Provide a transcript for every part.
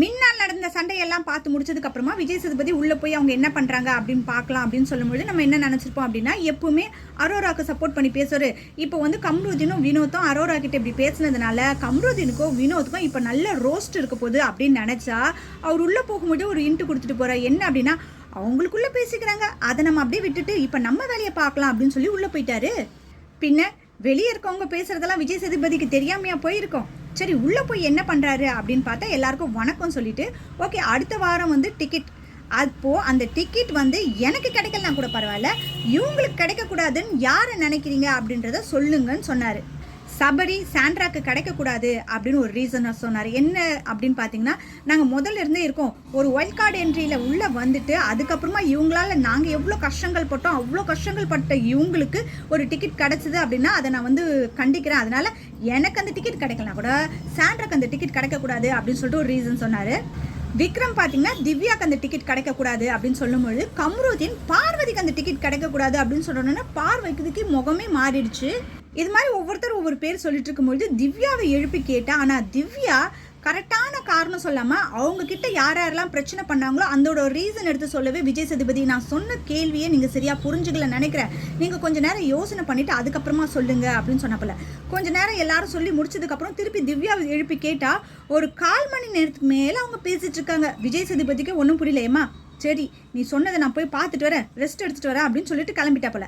மின்னால் நடந்த சண்டையெல்லாம் பார்த்து முடிச்சதுக்கு அப்புறமா விஜய் சேதுபதி உள்ள போய் அவங்க என்ன பண்றாங்க அப்படின்னு பார்க்கலாம் அப்படின்னு சொல்லும்போது நம்ம என்ன நினைச்சிருப்போம் அப்படின்னா, எப்பவுமே அரோராக்கு சப்போர்ட் பண்ணி பேசுவாரு. இப்போ வந்து கம்ருதீனும் வினோத்தும் அரோரா கிட்ட இப்படி பேசினதுனால கம்ருதீனுக்கும் வினோத்துக்கும் இப்போ நல்ல ரோஸ்ட் இருக்க போகுது அப்படின்னு நினைச்சா அவர் உள்ள போகும்போது ஒரு இன்ட்டு கொடுத்துட்டு போறார். என்ன அப்படின்னா, அவங்களுக்குள்ள பேசிக்கிறாங்க, அதை நம்ம அப்படியே விட்டுட்டு இப்போ நம்ம வேலையை பார்க்கலாம் அப்படின்னு சொல்லி உள்ள போயிட்டாரு. பின்ன வெளியே இருக்கவங்க பேசுறதெல்லாம் விஜய் சேதுபதிக்கு தெரியாமையா போயிருக்கோம். சரி, உள்ளே போய் என்ன பண்ணுறாரு அப்படின்னு பார்த்தா எல்லாருக்கும் வணக்கம் சொல்லிட்டு, ஓகே அடுத்த வாரம் வந்து டிக்கெட், அப்போது அந்த டிக்கெட் வந்து எனக்கு கிடைக்கலனா கூட பரவாயில்ல, இவங்களுக்கு கிடைக்கக்கூடாதுன்னு யாரை நினைக்கிறீங்க அப்படின்றத சொல்லுங்கன்னு சொன்னார். சபரி சாண்ட்ராக்கு கிடைக்கக்கூடாது அப்படின்னு ஒரு ரீசனை சொன்னார். என்ன அப்படின்னு பார்த்தீங்கன்னா, நாங்கள் முதல்ல இருந்தே இருக்கோம், ஒரு ஒயில்ட் கார்டு என்ட்ரியில் உள்ளே வந்துட்டு அதுக்கப்புறமா இவங்களால நாங்கள் எவ்வளோ கஷ்டங்கள் பட்டோம், அவ்வளோ கஷ்டங்கள் பட்ட இவங்களுக்கு ஒரு டிக்கெட் கிடச்சிது அப்படின்னா அதை நான் வந்து கண்டிக்கிறேன். அதனால் எனக்கு அந்த டிக்கெட் கிடைக்கலாம் கூட சாண்ட்ராக்கு அந்த டிக்கெட் கிடைக்கக்கூடாது அப்படின்னு சொல்லிட்டு ஒரு ரீசன் சொன்னார். விக்ரம் பார்த்தீங்கன்னா திவ்யாக்கு அந்த டிக்கெட் கிடைக்கக்கூடாது அப்படின்னு சொல்லும்பொழுது கம்ருதீன் பார்வதிக்கு அந்த டிக்கெட் கிடைக்கக்கூடாது அப்படின்னு சொன்னோன்னா பார்வதிக்கு முகமே மாறிடுச்சு. இது மாதிரி ஒவ்வொருத்தரும் ஒவ்வொரு பேர் சொல்லிட்டு இருக்கும்பொழுது திவ்யாவை எழுப்பி கேட்டா, ஆனால் திவ்யா கரெக்டான காரணம் சொல்லாமல் அவங்கக்கிட்ட யார் யாரெல்லாம் பிரச்சனை பண்ணாங்களோ அதோட ஒரு ரீசன் எடுத்து சொல்லவே விஜய் சேதுபதி, நான் சொன்ன கேள்வியை நீங்கள் சரியாக புரிஞ்சுக்கல நினைக்கிறேன், நீங்கள் கொஞ்சம் நேரம் யோசனை பண்ணிவிட்டு அதுக்கப்புறமா சொல்லுங்கள் அப்படின்னு சொன்னப்பல கொஞ்சம் நேரம் எல்லாரும் சொல்லி முடிச்சதுக்கப்புறம் திருப்பி திவ்யாவை எழுப்பி கேட்டால் ஒரு 1/4 மணி நேரத்துக்கு மேலே அவங்க பேசிகிட்டு இருக்காங்க. விஜய் சேதுபதிக்கு ஒன்றும் புரியலையேம்மா, சரி நீ சொன்னதை நான் போய் பார்த்துட்டு வரேன், ரெஸ்ட் எடுத்துகிட்டு வரேன் அப்படின்னு சொல்லிட்டு கிளம்பிட்டாப்பல.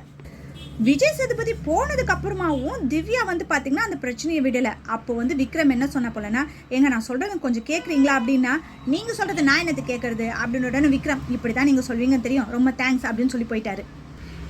விஜய் சேதுபதி போனதுக்கு அப்புறமாவும் திவ்யா வந்து பார்த்தீங்கன்னா அந்த பிரச்சனையை விடலை. அப்போ வந்து விக்ரம் என்ன சொன்ன போலன்னா, எங்க நான் சொல்கிறது கொஞ்சம் கேட்குறீங்களா அப்படின்னா, நீங்கள் சொல்கிறது நான் என்னது கேட்குறது அப்படின்னு உடனே விக்ரம், இப்படி தான் நீங்கள் சொல்வீங்கன்னு தெரியும், ரொம்ப தேங்க்ஸ் அப்படின்னு சொல்லி போயிட்டாரு.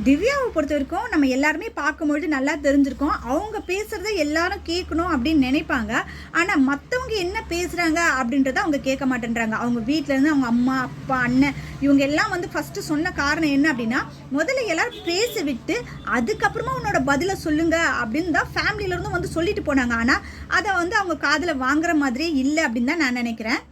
திவ்யாவை பொறுத்த வரைக்கும் நம்ம எல்லாருமே பார்க்கும்பொழுது நல்லா தெரிஞ்சிருக்கோம், அவங்க பேசுகிறத எல்லாரும் கேட்கணும் அப்படின்னு நினைப்பாங்க. ஆனால் மற்றவங்க என்ன பேசுகிறாங்க அப்படின்றத அவங்க கேட்க மாட்டேன்றாங்க. அவங்க வீட்டிலேருந்து அவங்க அம்மா அப்பா அண்ணன் இவங்க எல்லாம் வந்து ஃபஸ்ட்டு சொன்ன காரணம் என்ன அப்படின்னா, முதல்ல எல்லாரும் பேச விட்டு அதுக்கப்புறமா உன்னோட பதிலை சொல்லுங்க அப்படின்னு தான் ஃபேமிலியிலேருந்து வந்து சொல்லிட்டு போனாங்க. ஆனால் அதை வந்து அவங்க காதில் வாங்குற மாதிரியே இல்லை அப்படின்னு தான் நான் நினைக்கிறேன்.